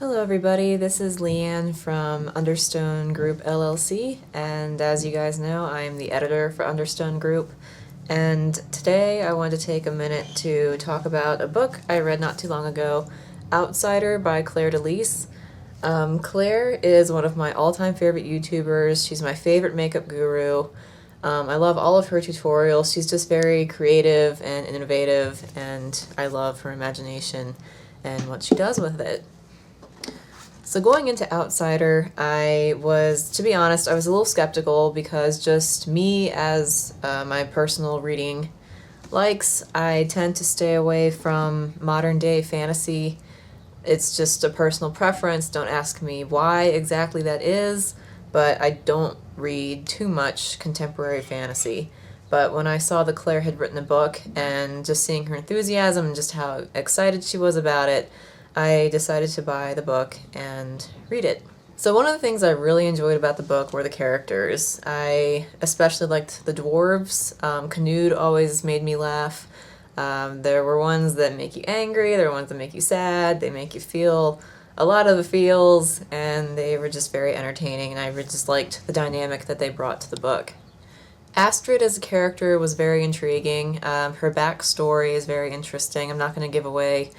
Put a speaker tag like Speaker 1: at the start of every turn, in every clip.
Speaker 1: Hello everybody, this is Leigh Anne from Understone Group LLC, and as you guys know, I am the editor for Understone Group, and today I wanted to take a minute to talk about a book I read not too long ago, Outsider by Klaire de Lys. Claire is one of my all-time favorite YouTubers. She's my favorite makeup guru. I love all of her tutorials. She's just very creative and innovative, and I love her imagination and what she does with it. So going into Outsider, to be honest, I was a little skeptical because just me as my personal reading likes, I tend to stay away from modern day fantasy. It's just a personal preference. Don't ask me why exactly that is, but I don't read too much contemporary fantasy. But when I saw that Claire had written a book and just seeing her enthusiasm and just how excited she was about it, I decided to buy the book and read it. So one of the things I really enjoyed about the book were the characters. I especially liked the dwarves. Canute always made me laugh. There were ones that make you angry, there were ones that make you sad, they make you feel a lot of the feels, and they were just very entertaining, and I just liked the dynamic that they brought to the book. Astrid as a character was very intriguing. Her backstory is very interesting. I'm not going to give away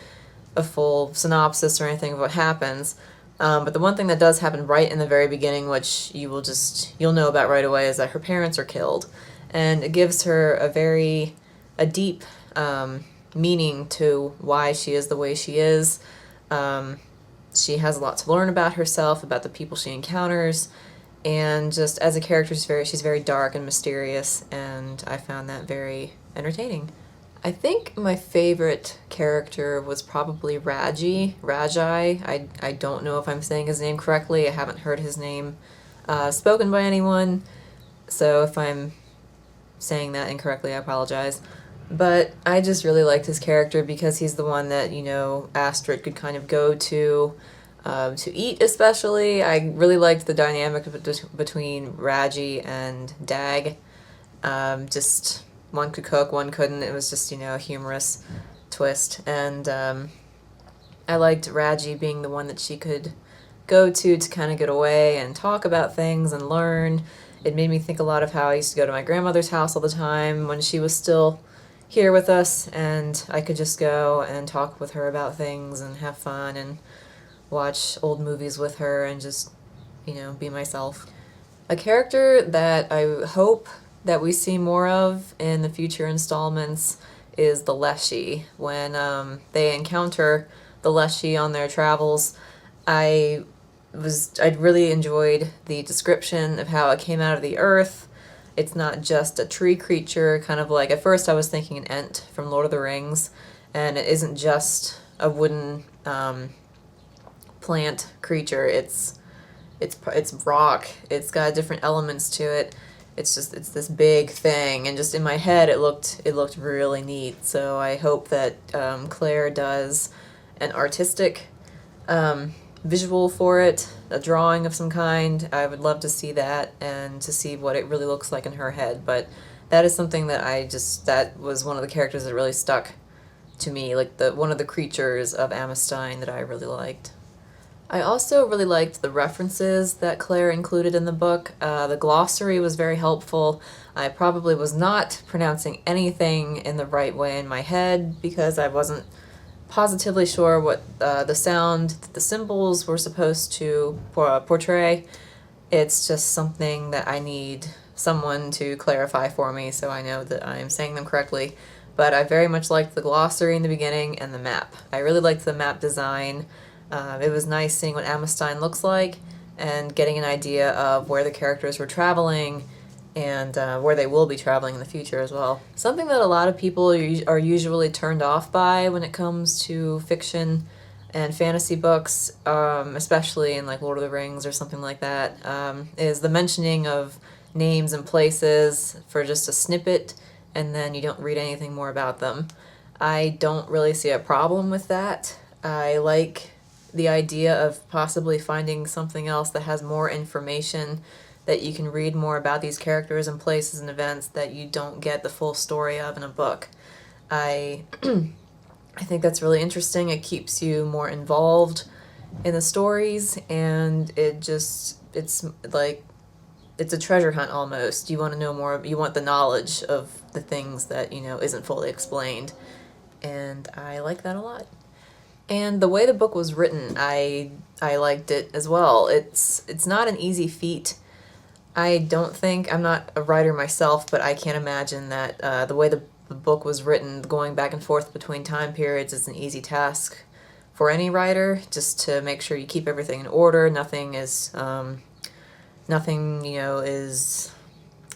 Speaker 1: a full synopsis or anything of what happens, but the one thing that does happen right in the very beginning, which you'll know about right away, is that her parents are killed, and it gives her a deep meaning to why she is the way she is. She has a lot to learn about herself, about the people she encounters, and just as a character she's very dark and mysterious, and I found that very entertaining. I think my favorite character was probably Rajai. I don't know if I'm saying his name correctly. I haven't heard his name spoken by anyone, so if I'm saying that incorrectly, I apologize. But I just really liked his character because he's the one that, Astrid could kind of go to eat especially. I really liked the dynamic between Rajai and Dag. Just one could cook, one couldn't. It was just, a humorous twist. And I liked Rajai being the one that she could go to kind of get away and talk about things and learn. It made me think a lot of how I used to go to my grandmother's house all the time when she was still here with us, and I could just go and talk with her about things and have fun and watch old movies with her and just, be myself. A character that I hope that we see more of in the future installments is the Leshy. When they encounter the Leshy on their travels, I really enjoyed the description of how it came out of the earth. It's not just a tree creature, kind of like, at first I was thinking an Ent from Lord of the Rings, and it isn't just a wooden plant creature. It's rock. It's got different elements to it. It's this big thing, and just in my head it looked really neat. So I hope that Claire does an artistic visual for it, a drawing of some kind. I would love to see that and to see what it really looks like in her head. But that is something that that was one of the characters that really stuck to me, like one of the creatures of Amistine that I really liked. I also really liked the references that Claire included in the book. The glossary was very helpful. I probably was not pronouncing anything in the right way in my head because I wasn't positively sure what the sound that the symbols were supposed to portray. It's just something that I need someone to clarify for me so I know that I'm saying them correctly. But I very much liked the glossary in the beginning and the map. I really liked the map design. It was nice seeing what Amistine looks like and getting an idea of where the characters were traveling and where they will be traveling in the future as well. Something that a lot of people are usually turned off by when it comes to fiction and fantasy books, especially in like Lord of the Rings or something like that, is the mentioning of names and places for just a snippet, and then you don't read anything more about them. I don't really see a problem with that. I like the idea of possibly finding something else that has more information, that you can read more about these characters and places and events that you don't get the full story of in a book. I think that's really interesting. It keeps you more involved in the stories, and it's like it's a treasure hunt almost. You want to know more, you want the knowledge of the things that, isn't fully explained. And I like that a lot. And the way the book was written, I liked it as well. It's not an easy feat. I don't think, I'm not a writer myself, but I can't imagine that the way the book was written, going back and forth between time periods, is an easy task for any writer, just to make sure you keep everything in order. Nothing is is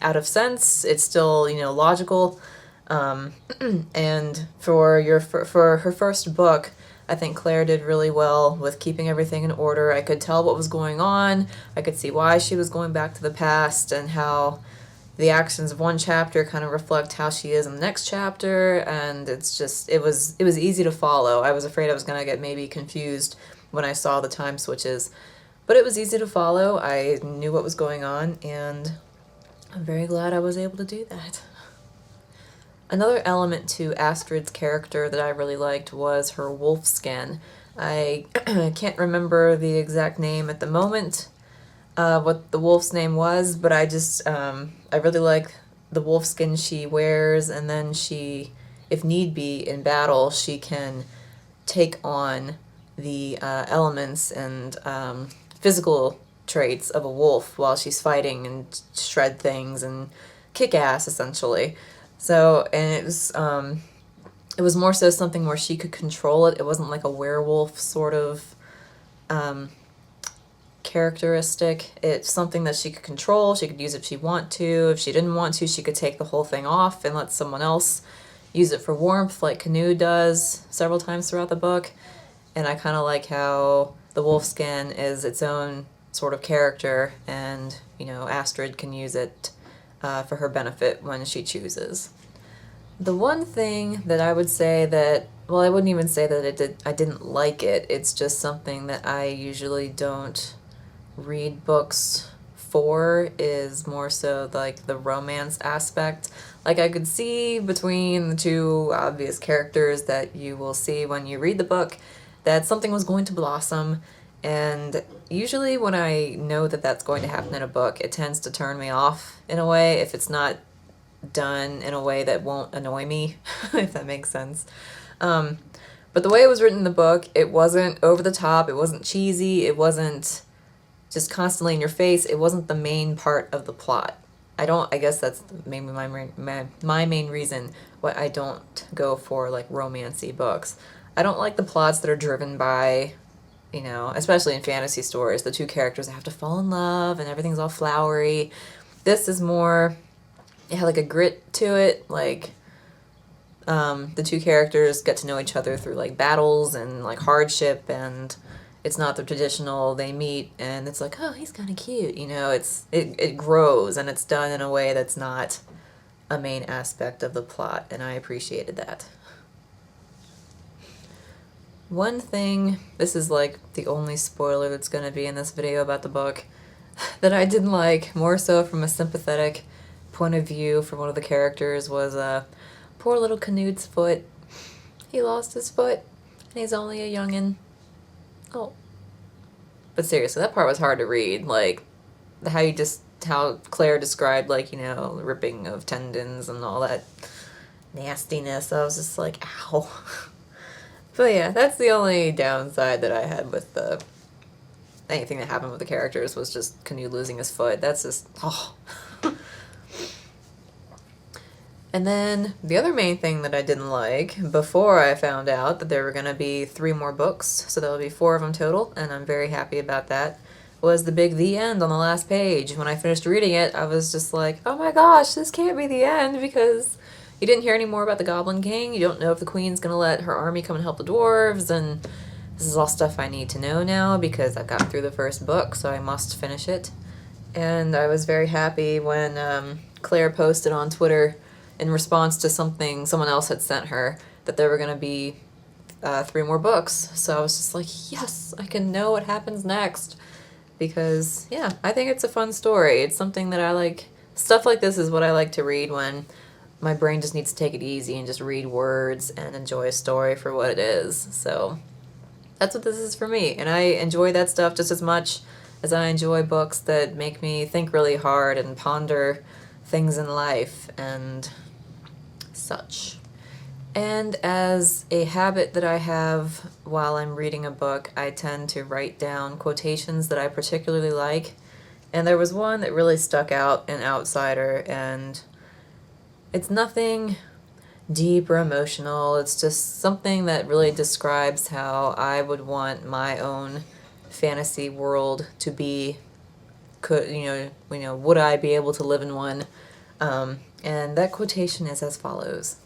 Speaker 1: out of sense. It's still, logical. And for her first book, I think Klaire did really well with keeping everything in order. I could tell what was going on. I could see why she was going back to the past, and how the actions of one chapter kind of reflect how she is in the next chapter. And it was easy to follow. I was afraid I was gonna get maybe confused when I saw the time switches, but it was easy to follow. I knew what was going on, and I'm very glad I was able to do that. Another element to Astrid's character that I really liked was her wolf skin. I can't remember the exact name at the moment, what the wolf's name was, but I really like the wolf skin she wears, and then she, if need be, in battle, she can take on the elements and physical traits of a wolf while she's fighting, and shred things and kick ass, essentially. So, and it was more so something where she could control it. It wasn't like a werewolf sort of characteristic. It's something that she could control. She could use it if she want to. If she didn't want to, she could take the whole thing off and let someone else use it for warmth, like Canute does several times throughout the book. And I kind of like how the wolf skin is its own sort of character, and, Astrid can use it for her benefit when she chooses. The one thing that I would say that, well, I wouldn't even say that I didn't like it. It's just something that I usually don't read books for, is more so like the romance aspect. Like, I could see between the two obvious characters that you will see when you read the book that something was going to blossom. And usually when I know that that's going to happen in a book, it tends to turn me off in a way, if it's not done in a way that won't annoy me, if that makes sense. But the way it was written in the book, it wasn't over the top, it wasn't cheesy, it wasn't just constantly in your face, it wasn't the main part of the plot. I guess that's maybe my main reason why I don't go for like romancy books. I don't like the plots that are driven by, especially in fantasy stories, the two characters have to fall in love and everything's all flowery. This is more, it had like a grit to it, like the two characters get to know each other through like battles and like hardship, and it's not the traditional they meet and it's like, oh, he's kind of cute, it grows, and it's done in a way that's not a main aspect of the plot, and I appreciated that. One thing, this is like the only spoiler that's going to be in this video about the book, that I didn't like, more so from a sympathetic point of view for one of the characters, was poor little Canute's foot. He lost his foot, and he's only a youngin'. Oh. But seriously, that part was hard to read, like, how Klaire described, like, ripping of tendons and all that nastiness. I was just like, ow. But yeah, that's the only downside that I had with anything that happened with the characters, was just Canute losing his foot. That's just, oh. And then the other main thing that I didn't like, before I found out that there were going to be 3 more books, so there will be 4 of them total, and I'm very happy about that, was the big "the end" on the last page. When I finished reading it, I was just like, oh my gosh, this can't be the end, because you didn't hear any more about the Goblin King. You don't know if the Queen's going to let her army come and help the dwarves, and this is all stuff I need to know now because I've got through the first book, so I must finish it. And I was very happy when Klaire posted on Twitter, in response to something someone else had sent her, that there were going to be 3 more books. So I was just like, yes, I can know what happens next. Because, yeah, I think it's a fun story. It's something that I like. Stuff like this is what I like to read when my brain just needs to take it easy and just read words and enjoy a story for what it is. So that's what this is for me. And I enjoy that stuff just as much as I enjoy books that make me think really hard and ponder things in life and such. And as a habit that I have while I'm reading a book, I tend to write down quotations that I particularly like. And there was one that really stuck out in Outsider, and it's nothing deep or emotional. It's just something that really describes how I would want my own fantasy world to be. Would I be able to live in one? And that quotation is as follows.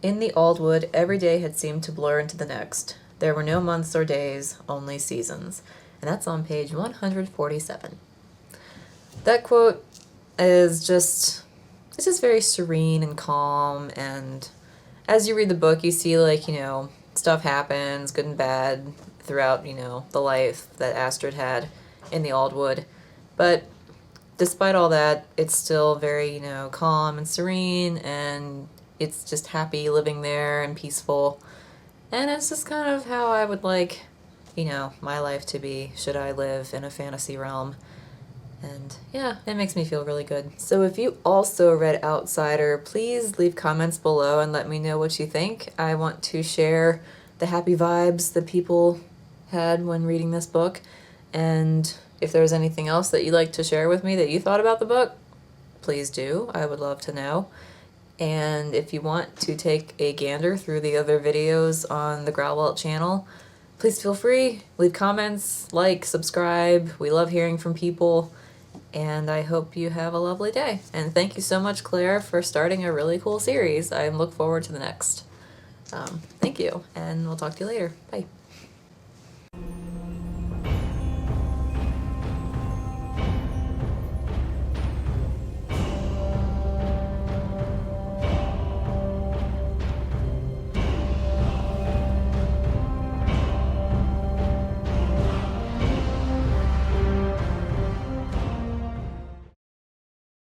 Speaker 1: In the Aldwood, every day had seemed to blur into the next. There were no months or days, only seasons. And that's on page 147. That quote is just, it's just very serene and calm, and as you read the book, you see, like, stuff happens, good and bad, throughout, the life that Astrid had in the Aldwood. But despite all that, it's still very, calm and serene, and it's just happy living there and peaceful. And it's just kind of how I would like, my life to be, should I live in a fantasy realm. And yeah, it makes me feel really good. So if you also read Outsider, please leave comments below and let me know what you think. I want to share the happy vibes that people had when reading this book. And if there's anything else that you'd like to share with me that you thought about the book, please do. I would love to know. And if you want to take a gander through the other videos on the Grauwelt channel, please feel free. Leave comments, like, subscribe. We love hearing from people. And I hope you have a lovely day. And thank you so much, Claire, for starting a really cool series. I look forward to the next. Thank you, and we'll talk to you later. Bye.